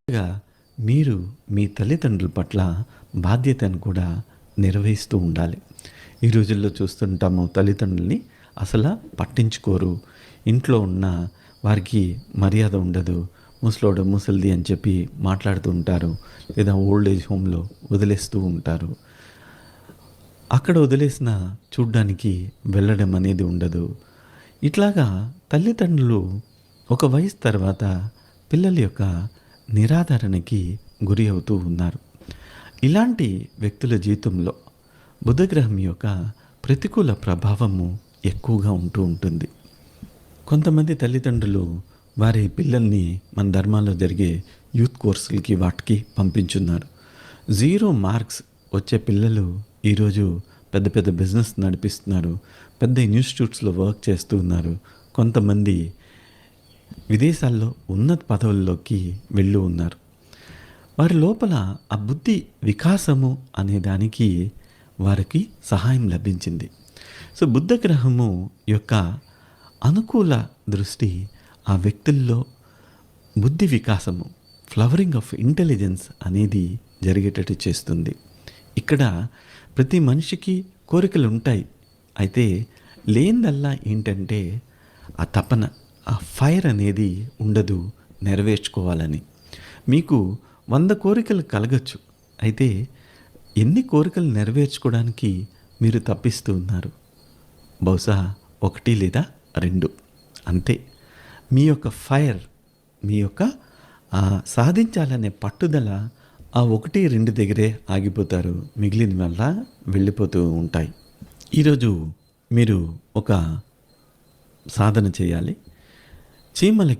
గా మీరు మీ తల్లిదండ్రుల పట్ల బాధ్యతను కూడా నిర్వహిస్తూ ఉండాలి. ఈ రోజుల్లో చూస్తుంటాము తల్లిదండ్రుల్ని అసల పట్టించుకోరు. ఇంట్లో ఉన్న వారికి మర్యాద ఉండదు. ముసలోడు, ముసలిది అని చెప్పి మాట్లాడుతూ ఉంటారు. లేదా ఓల్డ్ ఏజ్ హోమ్‌లో వదిలేస్తూ ఉంటారు. అక్కడ వదిలేసిన చూడ్డానికి వెళ్ళడం అనేది ఉండదు. ఇట్లాగా తల్లిదండ్రులు ఒక వయసు తర్వాత పిల్లల యొక్క నిరాదరణకి గురి అవుతూ ఉన్నారు. ఇలాంటి వ్యక్తుల జీవితంలో బుధగ్రహం యొక్క ప్రతికూల ప్రభావము ఎక్కువగా ఉంటూ ఉంటుంది. కొంతమంది తల్లిదండ్రులు వారి పిల్లల్ని మన ధర్మాల్లో జరిగే యూత్ కోర్సులకి వాటికి పంపించున్నారు. 0 మార్క్స్ వచ్చే పిల్లలు ఈరోజు పెద్ద పెద్ద బిజినెస్ నడిపిస్తున్నారు. పెద్ద ఇన్స్టిట్యూట్స్‌లో వర్క్ చేస్తూ ఉన్నారు. కొంతమంది విదేశాల్లో ఉన్నత పదవుల్లోకి వెళ్ళి ఉన్నారు. వారి లోపల ఆ బుద్ధి వికాసము అనే దానికి వారికి సహాయం లభించింది. సో బుధగ్రహము యొక్క అనుకూల దృష్టి ఆ వ్యక్తుల్లో బుద్ధి వికాసము, ఫ్లవరింగ్ ఆఫ్ ఇంటెలిజెన్స్ అనేది జరిగేటట్టు చేస్తుంది. ఇక్కడ ప్రతి మనిషికి కోరికలు ఉంటాయి. అయితే లేనిదల్లా ఏంటంటే ఆ తపన, ఆ ఫైర్ అనేది ఉండదు నెరవేర్చుకోవాలని. మీకు 100 కోరికలు కలగచ్చు. అయితే ఎన్ని కోరికలు నెరవేర్చుకోవడానికి మీరు తప్పిస్తూ ఉన్నారు? బహుశా 1 లేదా 2 అంతే. మీ యొక్క ఫైర్, మీ యొక్క సాధించాలనే పట్టుదల ఆ 1, 2 దగ్గరే ఆగిపోతారు. మిగిలిన వల్ల వెళ్ళిపోతూ ఉంటాయి. ఈరోజు మీరు ఒక సాధన చేయాలి. చీమలకి